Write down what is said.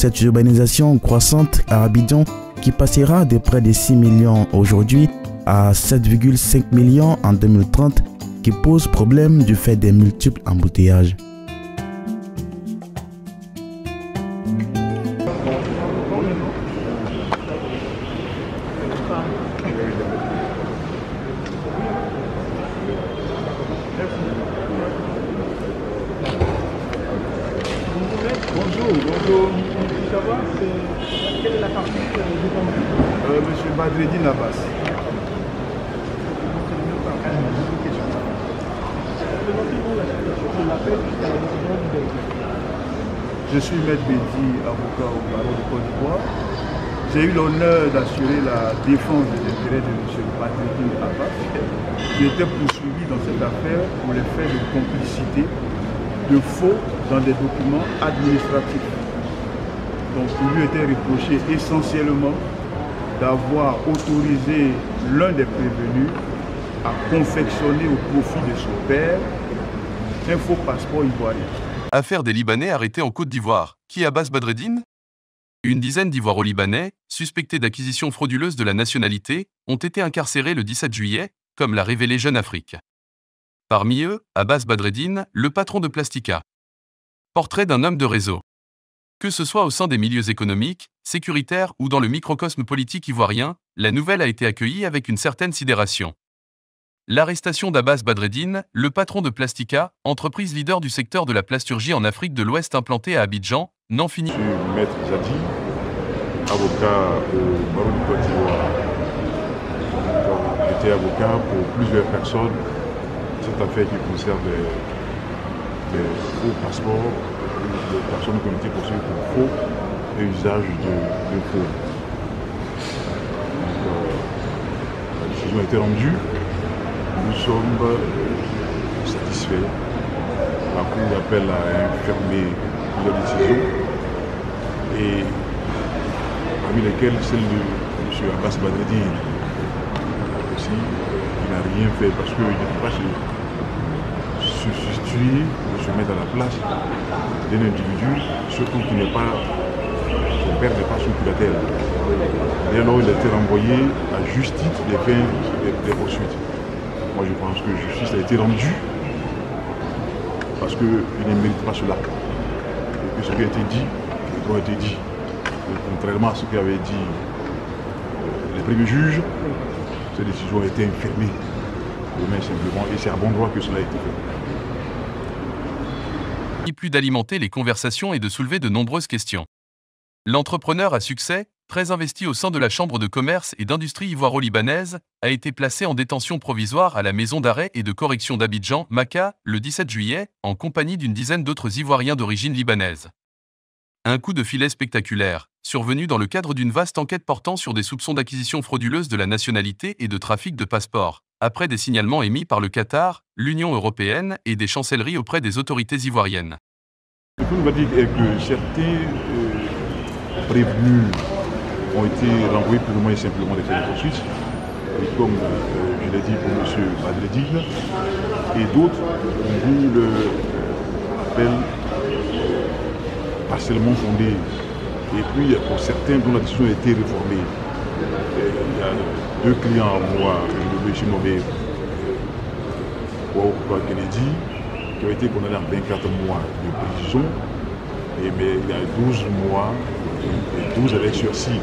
cette urbanisation croissante à Abidjan qui passera de près de 6 millions aujourd'hui à 7,5 millions en 2030 qui pose problème du fait des multiples embouteillages. Bonjour. Ça va? Quelle est la partie défendue? Monsieur Badreddine Abbas. Je suis Maître Bédi, avocat au barreau de Côte d'Ivoire. J'ai eu l'honneur d'assurer la défense des intérêts de M. Badreddine Abbas, qui était poursuivi dans cette affaire pour les faits de complicité, de faux dans des documents administratifs. Donc il lui était reproché essentiellement d'avoir autorisé l'un des prévenus à confectionner au profit de son père un faux passeport ivoirien. Affaire des Libanais arrêtés en Côte d'Ivoire. Qui est Abbas Badreddine? Une dizaine d'Ivoiro-Libanais, suspectés d'acquisition frauduleuse de la nationalité, ont été incarcérés le 17 juillet, comme l'a révélé Jeune Afrique. Parmi eux, Abbas Badreddine, le patron de Plastica. Portrait d'un homme de réseau. Que ce soit au sein des milieux économiques, sécuritaires ou dans le microcosme politique ivoirien, la nouvelle a été accueillie avec une certaine sidération. L'arrestation d'Abbas Badreddine, le patron de Plastica, entreprise leader du secteur de la plasturgie en Afrique de l'Ouest implantée à Abidjan, n'en finit. Je suis Maître Zadi, avocat au barreau de Côte d'Ivoire. J'étais avocat pour plusieurs personnes. Cette affaire qui concerne les faux passeports, les personnes qui ont été poursuivies pour faux et usage de faux. Donc, la décision a été rendue. Nous sommes satisfaits. La Cour d'appel a infirmé plusieurs décisions, et parmi lesquelles celle de M. Abbas Badreddine aussi, qui n'a rien fait parce qu'il ne peut pas se substituer ou se mettre à la place d'un individu, surtout qui n'est pas, son père n'est pas son curatelle. Dès lors, il a été renvoyé à justice des fins des poursuites. Moi, je pense que justice a été rendue parce qu'il ne mérite pas cela. Et que ce qui a été dit doit être dit. Et contrairement à ce qu'avaient dit les premiers juges, cette décision a été infirmée. Simplement, et c'est à bon droit que cela a été fait. Plus d'alimenter les conversations et de soulever de nombreuses questions. L'entrepreneur à succès, très investi au sein de la Chambre de commerce et d'industrie ivoiro-libanaise, a été placé en détention provisoire à la maison d'arrêt et de correction d'Abidjan, Maka, le 17 juillet, en compagnie d'une dizaine d'autres Ivoiriens d'origine libanaise. Un coup de filet spectaculaire, survenu dans le cadre d'une vaste enquête portant sur des soupçons d'acquisition frauduleuse de la nationalité et de trafic de passeports, après des signalements émis par le Qatar, l'Union européenne et des chancelleries auprès des autorités ivoiriennes. Ce que nous va dire est que certains prévenus ont été renvoyés plus ou moins simplement des faits de poursuite, et comme je l'ai dit pour M. Badreddine, et d'autres ont vu l'appel partiellement fondé. Et puis pour certains dont la décision a été réformée, il y a deux clients à moi, je suis nommé Kennedy, qui ont été condamnés à 24 mois de prison, mais il y a 12 mois et 12 avec sursis.